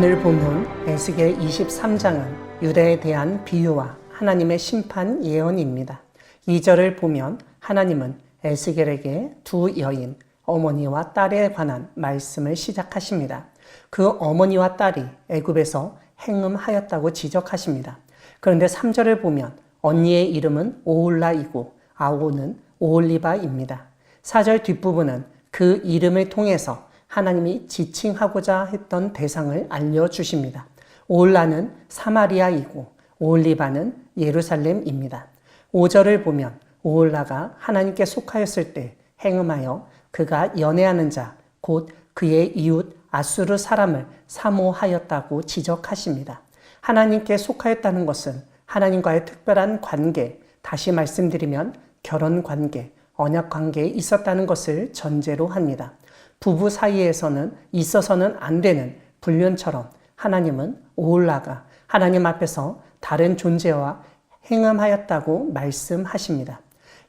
오늘 본문 에스겔 23장은 유다에 대한 비유와 하나님의 심판 예언입니다. 2절을 보면 하나님은 에스겔에게 두 여인, 어머니와 딸에 관한 말씀을 시작하십니다. 그 어머니와 딸이 애굽에서 행음하였다고 지적하십니다. 그런데 3절을 보면 언니의 이름은 오홀라이고 아오는 오홀리바입니다. 4절 뒷부분은 그 이름을 통해서 하나님이 지칭하고자 했던 대상을 알려주십니다. 오홀라는 사마리아이고 오홀리바는 예루살렘입니다. 5절을 보면 오홀라가 하나님께 속하였을 때 행음하여 그가 연애하는 자, 곧 그의 이웃 아수르 사람을 사모하였다고 지적하십니다. 하나님께 속하였다는 것은 하나님과의 특별한 관계, 다시 말씀드리면 결혼 관계, 언약 관계에 있었다는 것을 전제로 합니다. 부부 사이에서는 있어서는 안 되는 불륜처럼 하나님은 오홀라가 하나님 앞에서 다른 존재와 행음하였다고 말씀하십니다.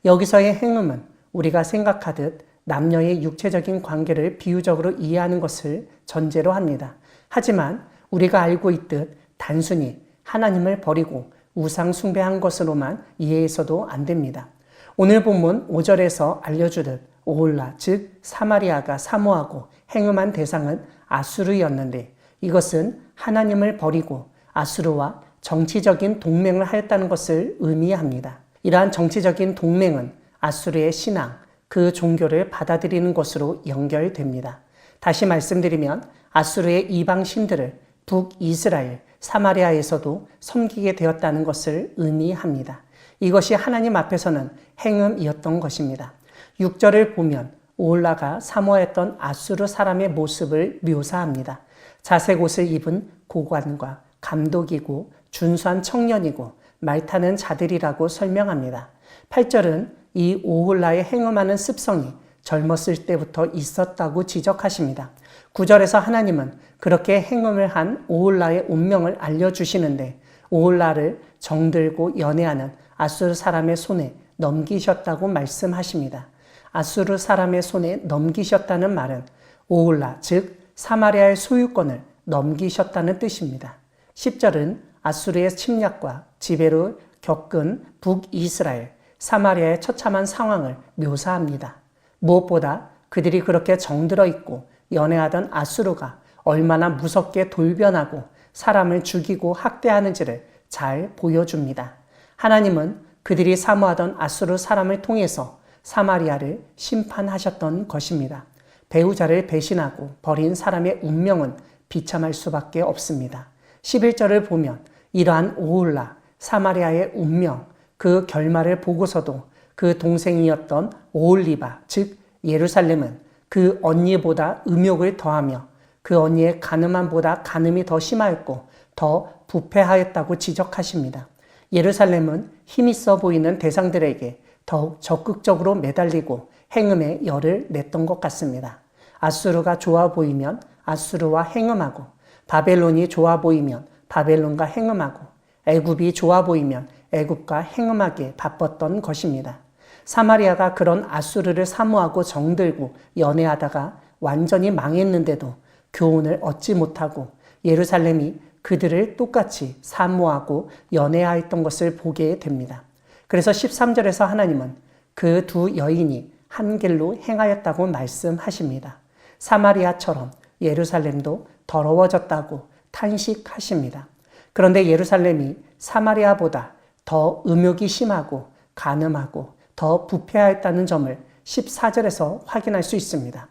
여기서의 행음은 우리가 생각하듯 남녀의 육체적인 관계를 비유적으로 이해하는 것을 전제로 합니다. 하지만 우리가 알고 있듯 단순히 하나님을 버리고 우상 숭배한 것으로만 이해해서도 안 됩니다. 오늘 본문 5절에서 알려주듯 오홀라, 즉 사마리아가 사모하고 행음한 대상은 아수르였는데 이것은 하나님을 버리고 아수르와 정치적인 동맹을 하였다는 것을 의미합니다. 이러한 정치적인 동맹은 아수르의 신앙, 그 종교를 받아들이는 것으로 연결됩니다. 다시 말씀드리면 아수르의 이방 신들을 북이스라엘, 사마리아에서도 섬기게 되었다는 것을 의미합니다. 이것이 하나님 앞에서는 행음이었던 것입니다. 6절을 보면 오홀라가 사모했던 아수르 사람의 모습을 묘사합니다. 자색 옷을 입은 고관과 감독이고 준수한 청년이고 말타는 자들이라고 설명합니다. 8절은 이 오홀라의 행음하는 습성이 젊었을 때부터 있었다고 지적하십니다. 9절에서 하나님은 그렇게 행음을 한 오홀라의 운명을 알려주시는데 오홀라를 정들고 연애하는 아수르 사람의 손에 넘기셨다고 말씀하십니다. 아수르 사람의 손에 넘기셨다는 말은 오홀라, 즉 사마리아의 소유권을 넘기셨다는 뜻입니다. 10절은 아수르의 침략과 지배로 겪은 북이스라엘, 사마리아의 처참한 상황을 묘사합니다. 무엇보다 그들이 그렇게 정들어 있고 연애하던 아수르가 얼마나 무섭게 돌변하고 사람을 죽이고 학대하는지를 잘 보여줍니다. 하나님은 그들이 사모하던 아수르 사람을 통해서 사마리아를 심판하셨던 것입니다. 배우자를 배신하고 버린 사람의 운명은 비참할 수밖에 없습니다. 11절을 보면 이러한 오홀라, 사마리아의 운명, 그 결말을 보고서도 그 동생이었던 오홀리바, 즉 예루살렘은 그 언니보다 음욕을 더하며 그 언니의 가늠함보다 간음이 더 심하였고 더 부패하였다고 지적하십니다. 예루살렘은 힘있어 보이는 대상들에게 더욱 적극적으로 매달리고 행음에 열을 냈던 것 같습니다. 아수르가 좋아 보이면 아수르와 행음하고 바벨론이 좋아 보이면 바벨론과 행음하고 애굽이 좋아 보이면 애굽과 행음하기에 바빴던 것입니다. 사마리아가 그런 아수르를 사모하고 정들고 연애하다가 완전히 망했는데도 교훈을 얻지 못하고 예루살렘이 그들을 똑같이 사모하고 연애하였던 것을 보게 됩니다. 그래서 13절에서 하나님은 그 두 여인이 한 길로 행하였다고 말씀하십니다. 사마리아처럼 예루살렘도 더러워졌다고 탄식하십니다. 그런데 예루살렘이 사마리아보다 더 음욕이 심하고 간음하고 더 부패하였다는 점을 14절에서 확인할 수 있습니다.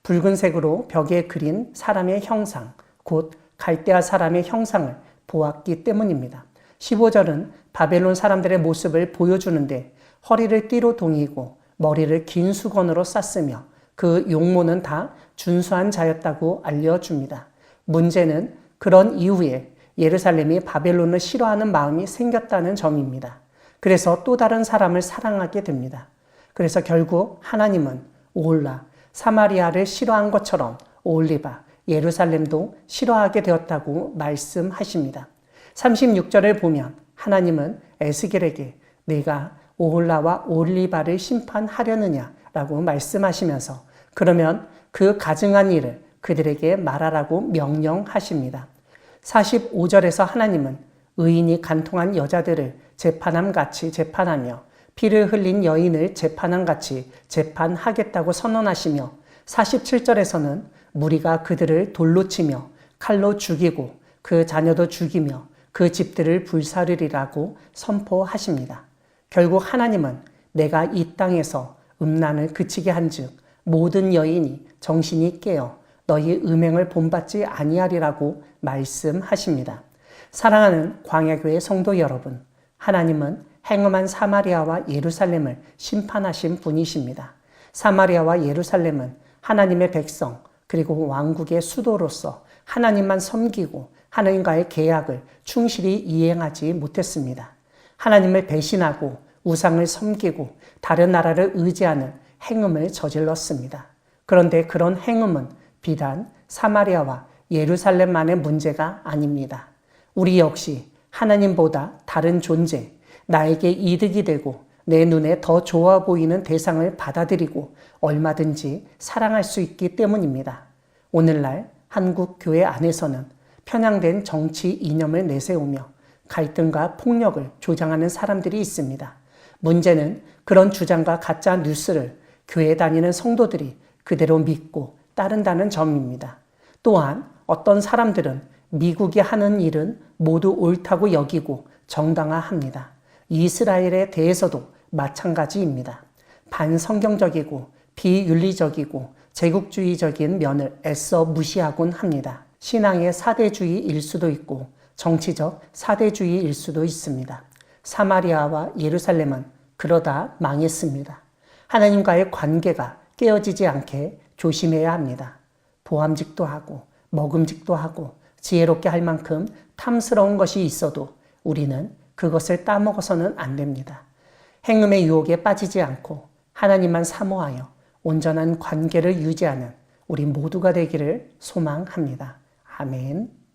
붉은색으로 벽에 그린 사람의 형상, 곧 갈대아 사람의 형상을 보았기 때문입니다. 15절은 바벨론 사람들의 모습을 보여주는데 허리를 띠로 동이고 머리를 긴 수건으로 쌌으며 그 용모는 다 준수한 자였다고 알려줍니다. 문제는 그런 이후에 예루살렘이 바벨론을 싫어하는 마음이 생겼다는 점입니다. 그래서 또 다른 사람을 사랑하게 됩니다. 그래서 결국 하나님은 오홀라, 사마리아를 싫어한 것처럼 오홀리바, 예루살렘도 싫어하게 되었다고 말씀하십니다. 36절을 보면 하나님은 에스겔에게 네가 오홀라와 오홀리바를 심판하려느냐라고 말씀하시면서 그러면 그 가증한 일을 그들에게 말하라고 명령하십니다. 45절에서 하나님은 의인이 간통한 여자들을 재판함같이 재판하며 피를 흘린 여인을 재판함같이 재판하겠다고 선언하시며 47절에서는 무리가 그들을 돌로 치며 칼로 죽이고 그 자녀도 죽이며 그 집들을 불사르리라고 선포하십니다. 결국 하나님은 내가 이 땅에서 음란을 그치게 한즉 모든 여인이 정신이 깨어 너희 음행을 본받지 아니하리라고 말씀하십니다. 사랑하는 광야교회 성도 여러분, 하나님은 행음한 사마리아와 예루살렘을 심판하신 분이십니다. 사마리아와 예루살렘은 하나님의 백성 그리고 왕국의 수도로서 하나님만 섬기고 하나님과의 계약을 충실히 이행하지 못했습니다. 하나님을 배신하고 우상을 섬기고 다른 나라를 의지하는 행음을 저질렀습니다. 그런데 그런 행음은 비단 사마리아와 예루살렘만의 문제가 아닙니다. 우리 역시 하나님보다 다른 존재, 나에게 이득이 되고 내 눈에 더 좋아 보이는 대상을 받아들이고 얼마든지 사랑할 수 있기 때문입니다. 오늘날 한국 교회 안에서는 편향된 정치 이념을 내세우며 갈등과 폭력을 조장하는 사람들이 있습니다. 문제는 그런 주장과 가짜 뉴스를 교회 다니는 성도들이 그대로 믿고 따른다는 점입니다. 또한 어떤 사람들은 미국이 하는 일은 모두 옳다고 여기고 정당화합니다. 이스라엘에 대해서도 마찬가지입니다. 반성경적이고 비윤리적이고 제국주의적인 면을 애써 무시하곤 합니다. 신앙의 사대주의일 수도 있고 정치적 사대주의일 수도 있습니다. 사마리아와 예루살렘은 그러다 망했습니다. 하나님과의 관계가 깨어지지 않게 조심해야 합니다. 보암직도 하고 먹음직도 하고 지혜롭게 할 만큼 탐스러운 것이 있어도 우리는 그것을 따먹어서는 안 됩니다. 행음의 유혹에 빠지지 않고 하나님만 사모하여 온전한 관계를 유지하는 우리 모두가 되기를 소망합니다. 아멘.